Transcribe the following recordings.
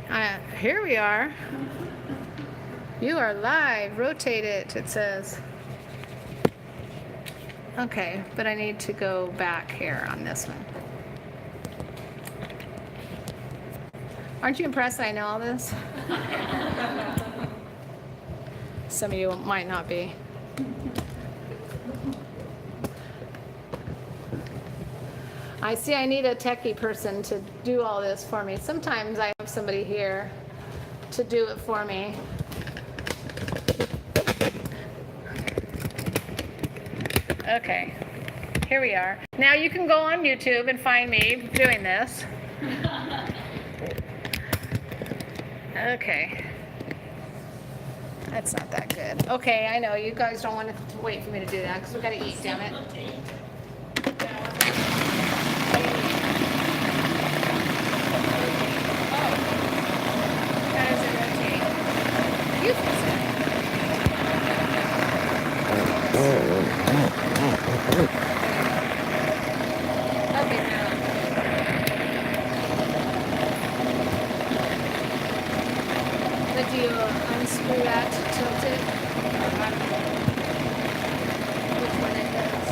Here we are. You are live. Rotate it, it says. Okay, but I need to go back here on this one. Aren't you impressed that I know all this? Some of you might not be. I see I need a techie person to do all this for me. Sometimes I have somebody here to do it for me. Okay, here we are. Now you can go on YouTube and find me doing this. Okay. That's not that good. Okay, I know. You guys don't want to wait for me to do that because we've got to eat, damn it. How does it rotate? You fix it. Okay, now. But do you unscrew that to tilt it? Which one it does?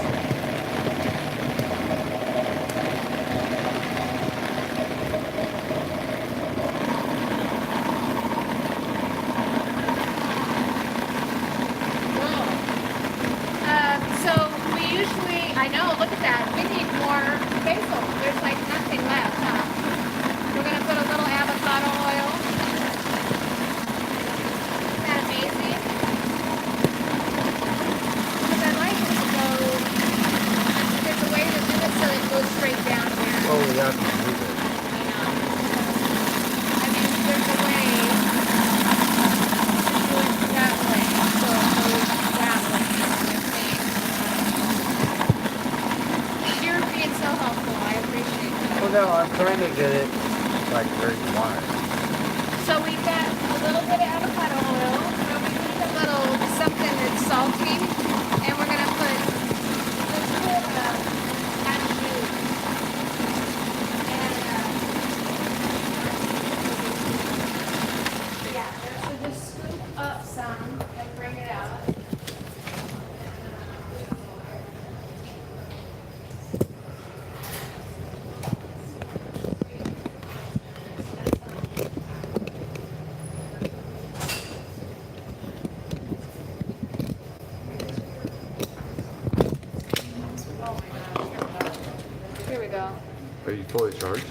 So we usually, I know, look at that. We need more basil. There's like nothing left, huh? We're going to put a little avocado oil. Isn't that amazing? Because I like it to go, there's a way to do it so it goes straight down here. Oh, we have to move it. I know. I mean, there's a way to do it that way, so it goes that way. You're being so helpful. I appreciate it. Well, no, I'm trying to get it like where you want it. So we've got a little bit of avocado oil. So we need a little something that's salty, and we're gonna put a little bit of cashew and yeah. So just scoop up some and bring it out. Here we go. Are you fully charged?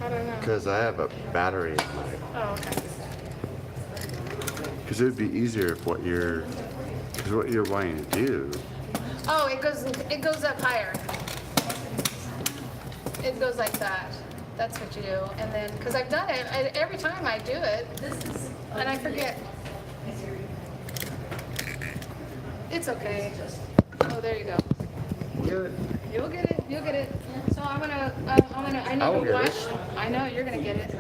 I don't know. Because I have a battery in mine. Oh, okay. Because it would be easier if what you're wanting to do. Oh, it goes up higher. It goes like that. That's what you do. And then, because I've done it, every time I do it, and I forget. It's okay. Oh, there you go. Good. You'll get it. You'll get it. So I need I will to get wash. it. I know you're gonna get it.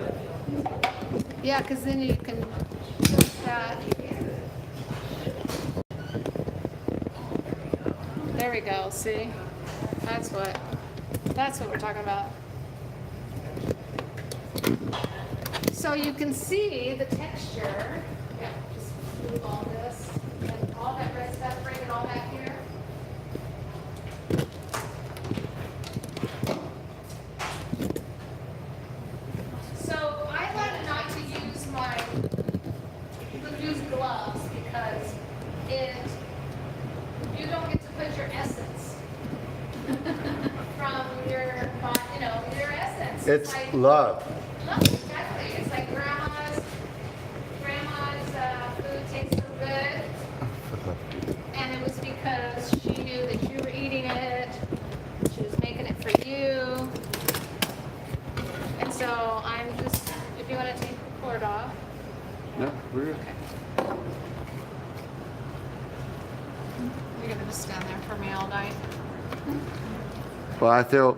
Yeah, because then you can tilt that. There we go. See, that's what we're talking about. So you can see the texture. Yeah, just move all this and all that red stuff. Bring it all back here. So I like not to use gloves because you don't get to put your essence from your essence. It's like, love. Love, exactly. It's like grandma's food tastes so good, and it was because she knew that you were eating it. She was making it for you, and so I'm just. If you want to take the cord off. No, we're good. Okay. You're gonna just stand there for me all night. Well, I feel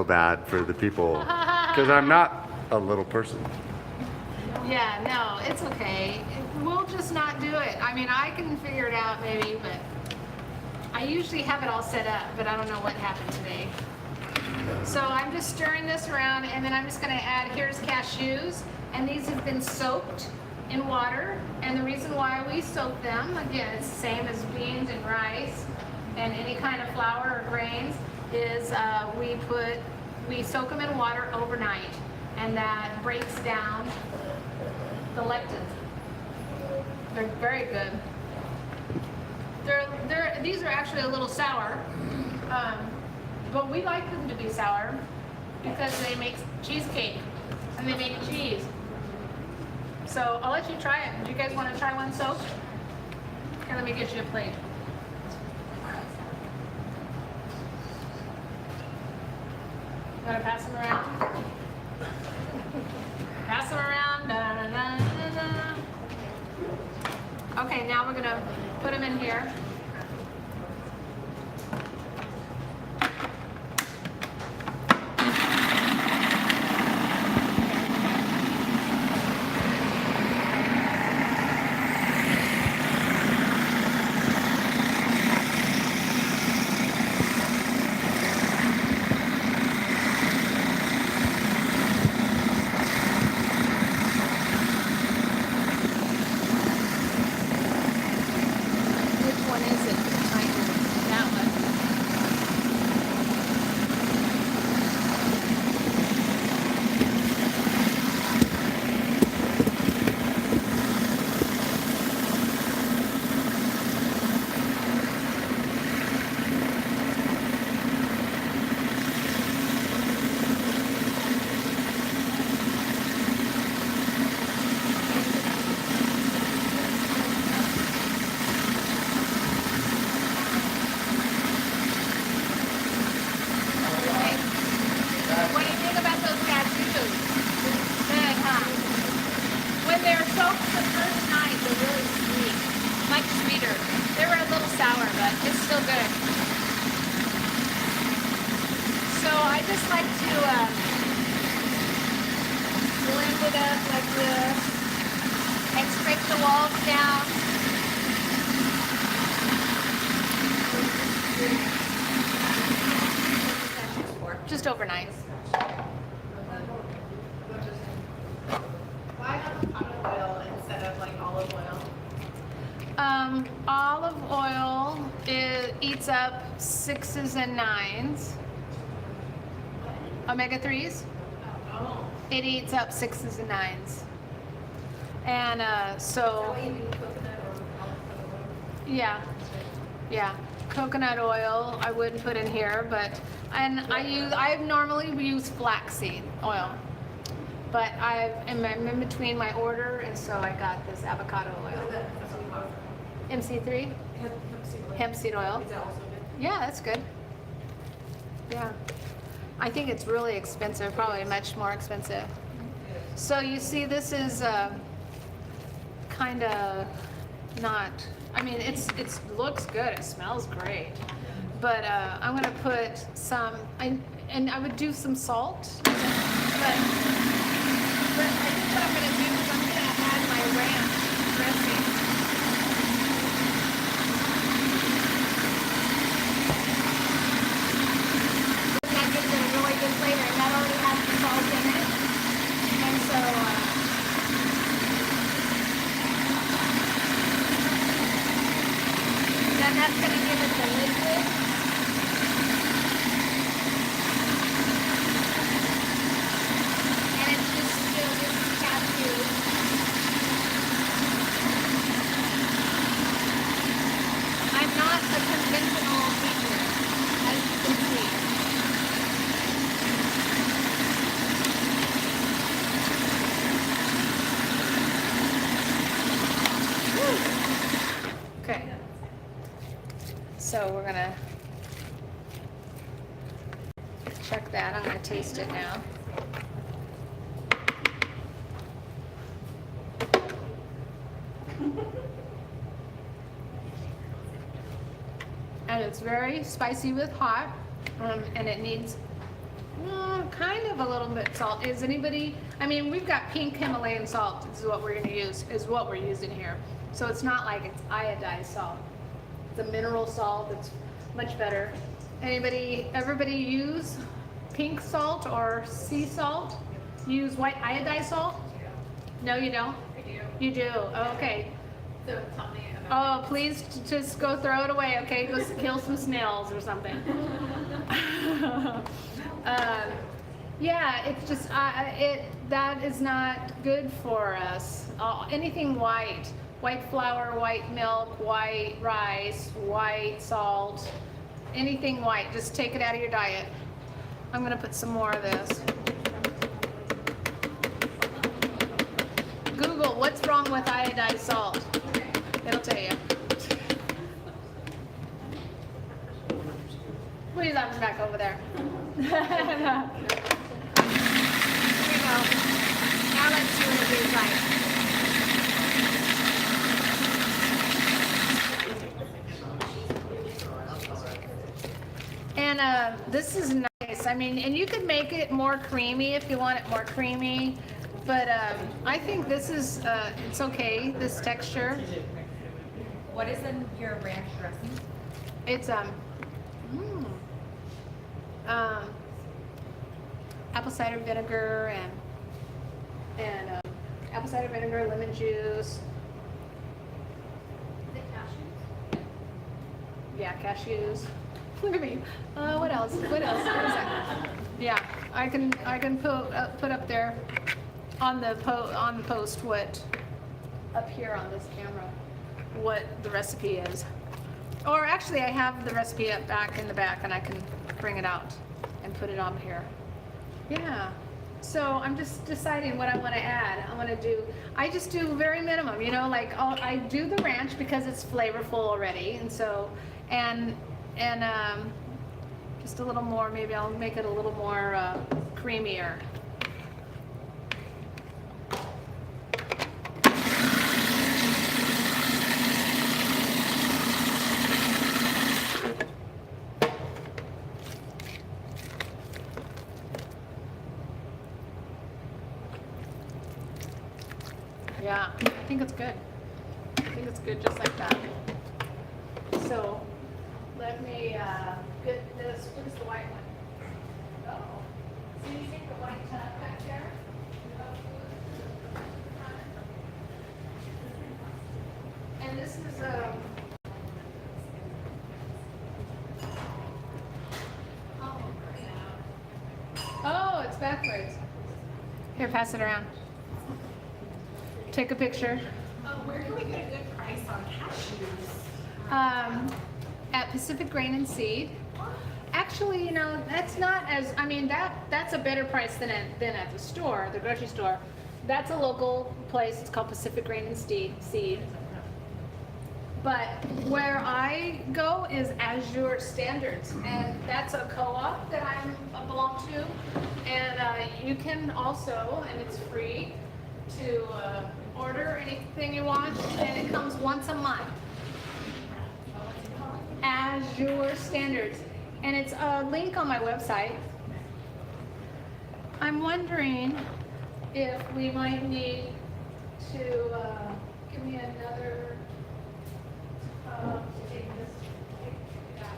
bad for the people because I'm not a little person. Yeah, no, it's okay. We'll just not do it. I mean, I can figure it out maybe, but I usually have it all set up, but I don't know what happened today. So I'm just stirring this around, and then I'm just gonna add, here's cashews, and these have been soaked in water. And the reason why we soak them, again, it's the same as beans and rice and any kind of flour or grains, is we soak them in water overnight, and that breaks down the lectins. They're very good. These are actually a little sour, but we like them to be sour because they make cheesecake and they make cheese. So I'll let you try it. Do you guys want to try one soaked? Here, let me get you a plate. Want to pass them around? Pass them around. Da, da, da, da, da. Okay, now we're going to put them in here. Just overnight. Why avocado oil instead of like olive oil? Olive oil eats up 6s and 9s. Omega 3s. Oh. It eats up 6s and 9s. And so. You mean coconut or avocado oil? Yeah. Coconut oil I wouldn't put in here, but I normally use flaxseed oil, but I'm in between my order, and so I got this avocado oil. MC3 hemp seed oil. Is that also good? Yeah, that's good. Yeah, I think it's really expensive, probably much more expensive. So you see, this is kind of not. I mean, it looks good. It smells great. But I'm gonna put some, and I would do some salt. But I think what I'm gonna do is I'm gonna add my ranch dressing. That gives it a really good flavor, and that already has the salt in it. And so. Then that's going to give it the liquid. And it's just still just cashew. I'm not a conventional teacher, as you can see. Woo. Okay. So we're gonna check that. I'm gonna taste it now. And it's very spicy with hot, and it needs kind of a little bit salt. Is anybody? I mean, we've got pink Himalayan salt. Is what we're gonna use. Is what we're using here. So it's not like it's iodized salt. The mineral salt that's much better. Everybody use pink salt or sea salt. Use white iodized salt? No, you don't? I do. You do, okay. So tell me about Oh, please just go throw it away, okay? Go kill some snails or something. Yeah, it's just, that is not good for us. Anything white, white flour, white milk, white rice, white salt, anything white, just take it out of your diet. I'm gonna put some more of this. Google, what's wrong with iodized salt? It'll tell you. Please, I'm back over there. Here we go. Now let's see what it is like. And this is nice. I mean, and you could make it more creamy if you want it more creamy. But I think this is, it's okay, this texture. What is in your ranch dressing? It's apple cider vinegar and apple cider vinegar, lemon juice. the cashews. Yeah, cashews. Look at me. What else? What else? What is that? Yeah, I can put up there on the post what up here on this camera what the recipe is. Or actually, I have the recipe up back in the back, and I can bring it out and put it on here. Yeah. So I'm just deciding what I want to add. I just do very minimum, you know, like I do the ranch because it's flavorful already, and so, and just a little more, maybe I'll make it a little more creamier. Yeah, I think it's good. I think it's good just like that. So let me get this. What is the white one? Oh, so you take the white tub back there? And this is oh, it's backwards. Here, pass it around. Take a picture. Where can we get a good price on cashews? At Pacific Grain and Seed. Actually, you know, that's not as, I mean, that's a better price than at the store, the grocery store. That's a local place. It's called Pacific Grain and Seed. But where I go is Azure Standards, and that's a co-op that I belong to. And you can also, and it's free, to order anything you want, and it comes once a month. Azure Standards, and it's a link on my website. I'm wondering if we might need to give me another take this. Take that.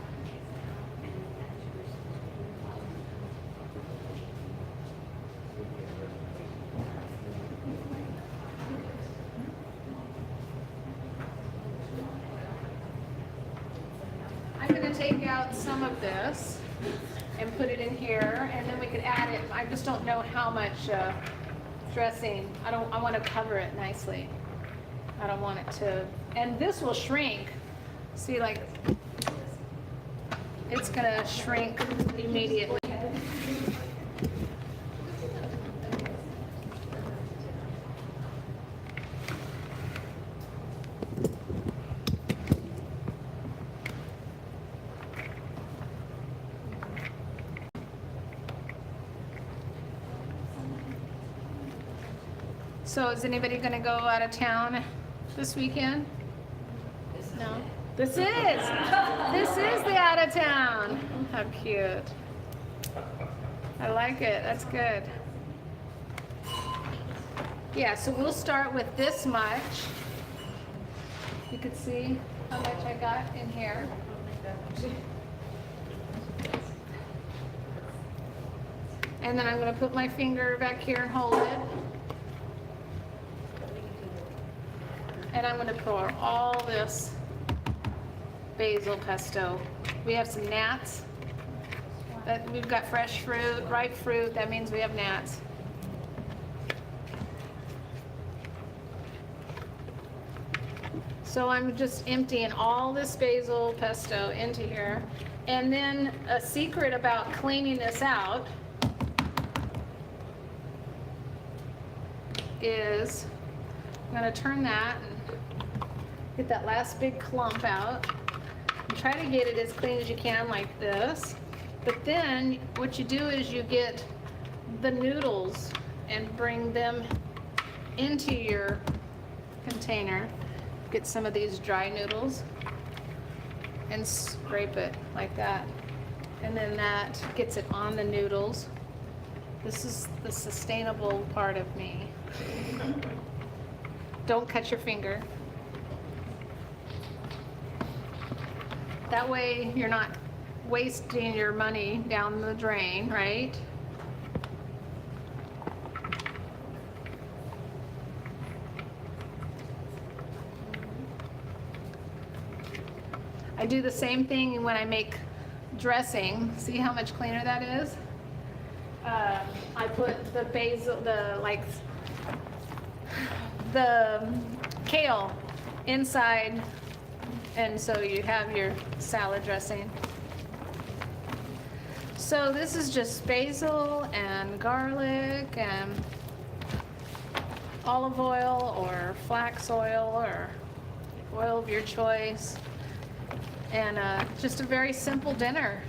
I'm going to take out some of this and put it in here, and then we could add it. I just don't know how much dressing. I want to cover it nicely. I don't want it to, and this will shrink. See, like, it's going to shrink immediately. So is anybody going to go out of town this weekend? No. This is the out of town. How cute. I like it. That's good. Yeah, so we'll start with this much. You can see how much I got in here. And then I'm gonna put my finger back here and hold it. And I'm gonna pour all this basil pesto. We have some gnats. We've got fresh fruit, ripe fruit, that means we have gnats. So I'm just emptying all this basil pesto into here. And then a secret about cleaning this out is I'm gonna turn that and get that last big clump out. And try to get it as clean as you can like this. But then what you do is you get the noodles and bring them into your container. Get some of these dry noodles and scrape it like that. And then that gets it on the noodles. This is the sustainable part of me. Don't cut your finger. That way you're not wasting your money down the drain, right? I do the same thing when I make dressing. See how much cleaner that is? I put the basil, the kale inside, and so you have your salad dressing. So this is just basil and garlic and olive oil or flax oil or oil of your choice. And just a very simple dinner.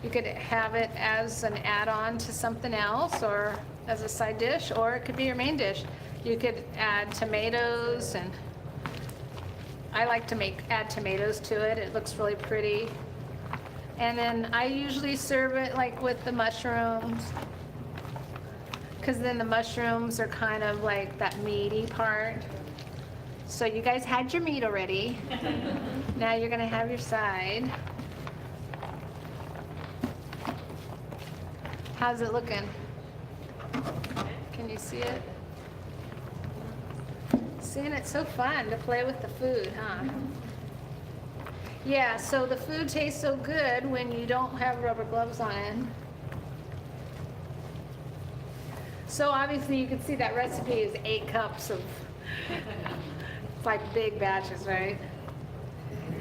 You could have it as an add-on to something else or as a side dish, or it could be your main dish. You could add tomatoes, and I like to add tomatoes to it. It looks really pretty. And then I usually serve it like with the mushrooms, because then the mushrooms are kind of like that meaty part. So you guys had your meat already. Now you're gonna have your side. How's it looking? Can you see it? Seeing it's so fun to play with the food, huh? Yeah, so the food tastes so good when you don't have rubber gloves on it. So obviously you can see that recipe is 8 cups of, it's like big batches, right?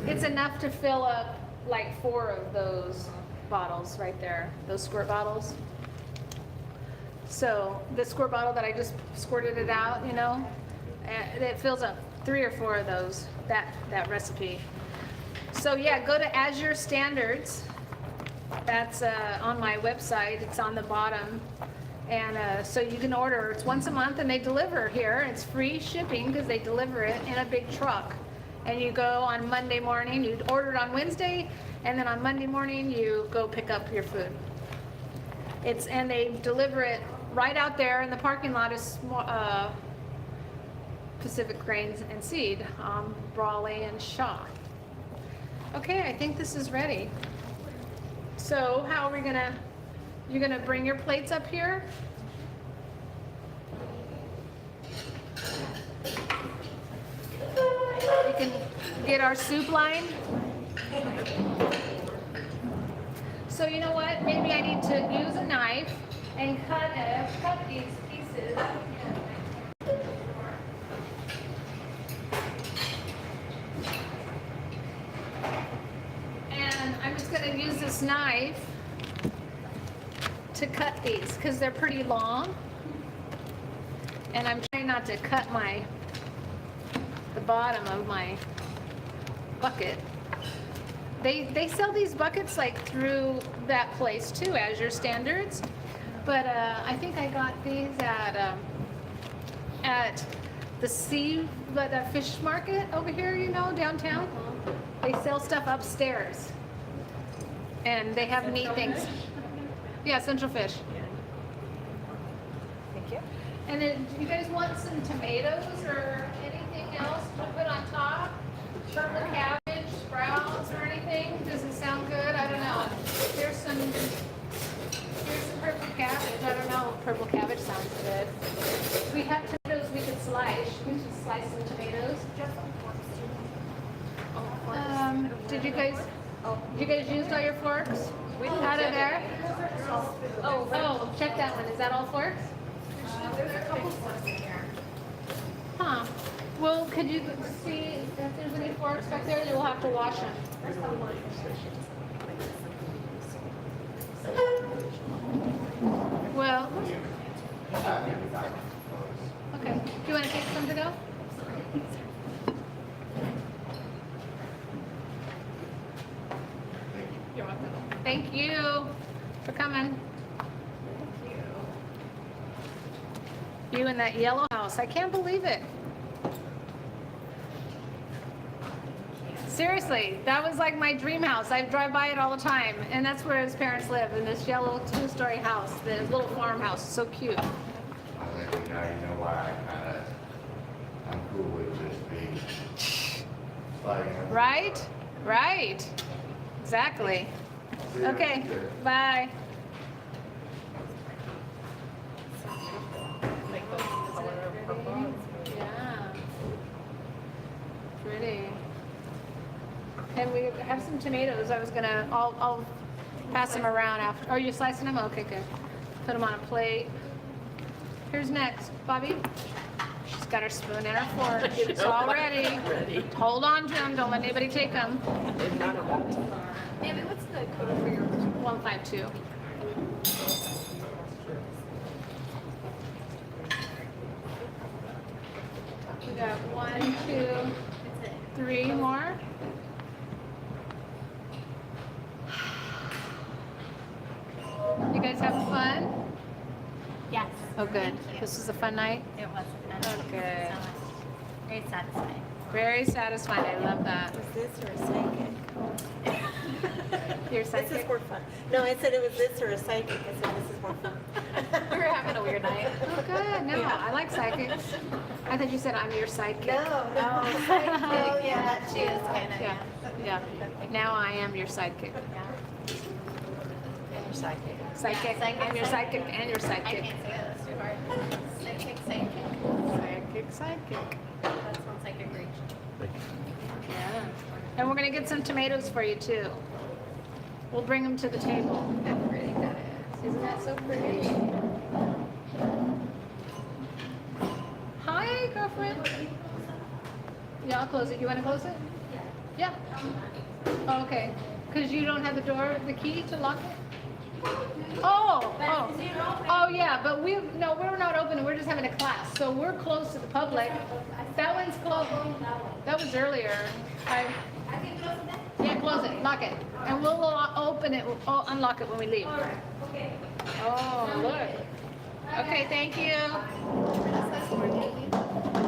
It's enough to fill up like 4 of those bottles right there, those squirt bottles. So the squirt bottle that I just squirted it out, you know, it fills up 3 or 4 of those, that recipe. So yeah, go to Azure Standards. That's on my website. It's on the bottom. And so you can order. It's once a month, and they deliver here. It's free shipping because they deliver it in a big truck. And you go on Monday morning. You order it on Wednesday, and then on Monday morning you go pick up your food. And they deliver it right out there in the parking lot of Pacific Grains and Seed, Brawley and Shaw. Okay, I think this is ready. So how are we gonna? You're gonna bring your plates up here. You can get our soup line. So you know what? Maybe I need to use a knife and cut these pieces. And I'm just gonna use this knife to cut these because they're pretty long, and I'm trying not to cut the bottom of my bucket. They sell these buckets like through that place too, Azure Standards, but I think I got these at the fish market over here, you know, downtown. They sell stuff upstairs, and they have neat things. Yeah, Central Fish. Thank you. And then, do you guys want some tomatoes or anything else to put on top? Purple cabbage, sprouts, or anything? Does it sound good? I don't know. Here's some purple cabbage. purple cabbage sounds good. We have tomatoes we could slice. We should slice some tomatoes. Did you guys use all your forks? Out of there? Oh, check that one. Is that all forks? There's a couple forks in here. Huh. Well, could you see if there's any forks back there? You'll have to wash them. Well, okay. Do you want to take some to go? You're welcome. Thank you for coming. You in that yellow house. I can't believe it. Seriously, that was like my dream house. I drive by it all the time, and that's where his parents live, in this yellow 2-story house, the little farmhouse. So cute. I think now you know why I'm cool with this being like. Right? Right. Exactly. Okay, bye. Yeah. Pretty. And we have some tomatoes. I'll pass them around after. Oh, you're slicing them? Okay, good. Put them on a plate. Who's next? Bobby? She's got her spoon and her fork. She's all ready. Hold on to them. Don't let anybody take them. Amy, what's the code for your 152. We got 1, 2, 3 more. You guys having fun? Yes. Oh, good. This was a fun night. It was. Okay. Very satisfying. Very satisfying. I love that. Was this or a psychic? Your This is psychic? more fun. No, I said it was this or a psychic. I said this is more fun. We were having a weird night. Oh, good. No, I like psychics. I thought you said I'm your sidekick. No. Oh, yeah, she is kind of, Yeah. Yeah. Now I am your sidekick. And your sidekick. Psychic. I'm your sidekick and your I sidekick. can't say that, it's too hard. Psychic. Psychic, psychic. That sounds like a great. Yeah. And we're gonna get some tomatoes for you too. We'll bring them to the table. That's pretty good. Isn't that so pretty? Hi, girlfriend. Yeah, I'll close it. You wanna close it? Yeah. Oh, okay. Cause you don't have the door, the key to lock it? Oh, yeah, but we're not open, we're just having a class, so we're closed to the public. That one's closed. That was earlier. Yeah, close it, lock it, and we'll open it, we'll unlock it when we leave. Oh, look. Okay, thank you.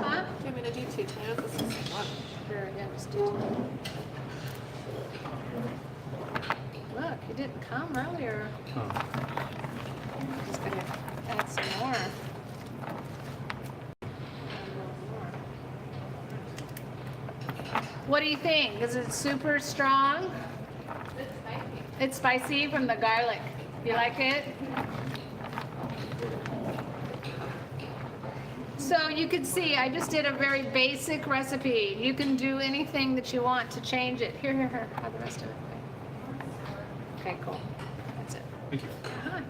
Huh? Do you want me to do 2 tomatoes? This is one. Sure, yeah, just do two. Look, he didn't come earlier. I'm just gonna add some more. What do you think? Is it super strong? It's spicy. It's spicy from the garlic. You like it? So you can see, I just did a very basic recipe. You can do anything that you want to change it. Here, have the rest of it. Okay, cool. That's it. Thank you.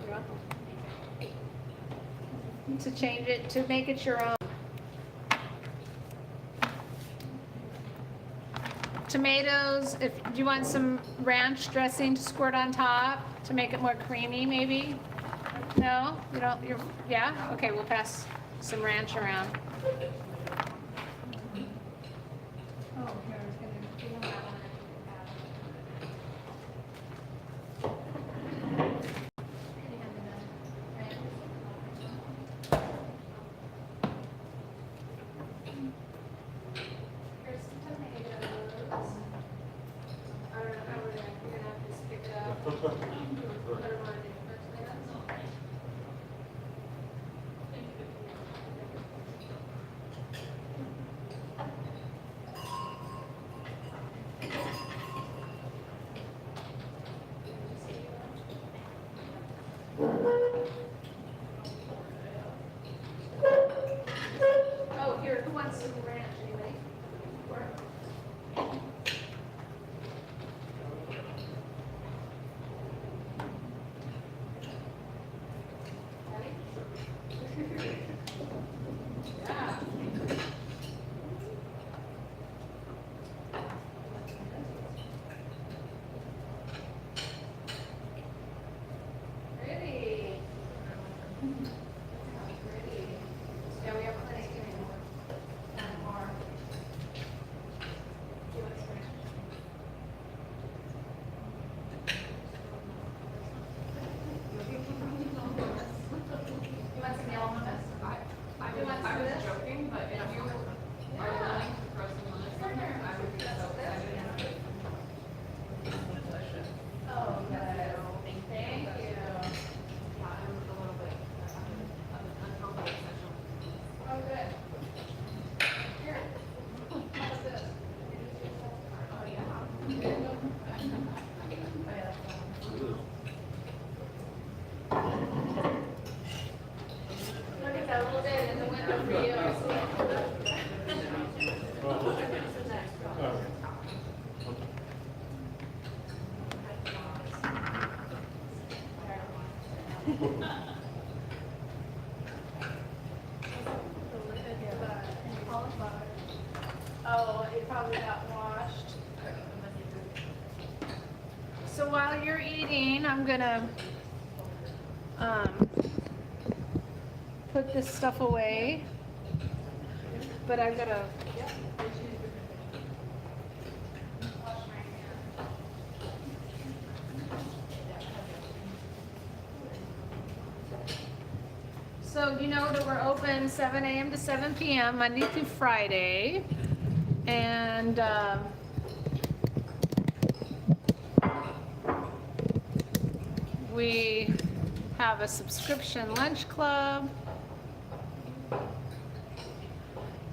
You're welcome. To change it, to make it your own. Tomatoes, do you want some ranch dressing to squirt on top to make it more creamy maybe? No? You don't, yeah? Okay, we'll pass some ranch around. Oh, here, I was gonna do that one. Here's some tomatoes. I don't know how we're gonna have this picked up. What do I wanna do? First tomatoes? City Ranch, anybody? Yeah. Pretty. Pretty. Yeah, we have plenty more. And more. You want some? You want some yellow hummus? I was joking, but if you are willing to throw some lettuce in there, I would be so excited. Delicious. Oh, no. Thank you. Yeah, I'm a little bit, unhealthy essential. Oh, good. Here. How about this? Oh, yeah. Look at that little bit in the window for you. Oh, it probably got washed. So while you're eating, I'm gonna put this stuff away. But I gotta. So you know that we're open 7 a.m. to 7 p.m. Monday through Friday. And we have a subscription lunch club.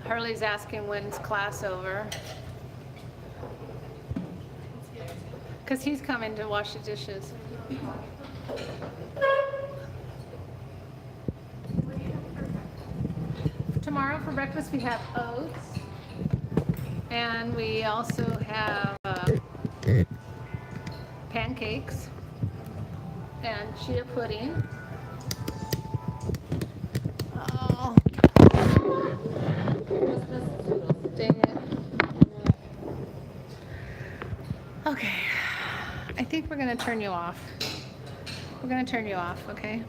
Hurley's asking when's class over. Because he's coming to wash the dishes. Tomorrow for breakfast we have oats. And we also have pancakes and chia pudding. Oh. Dang it. Okay. I think we're going to turn you off. We're going to turn you off, okay?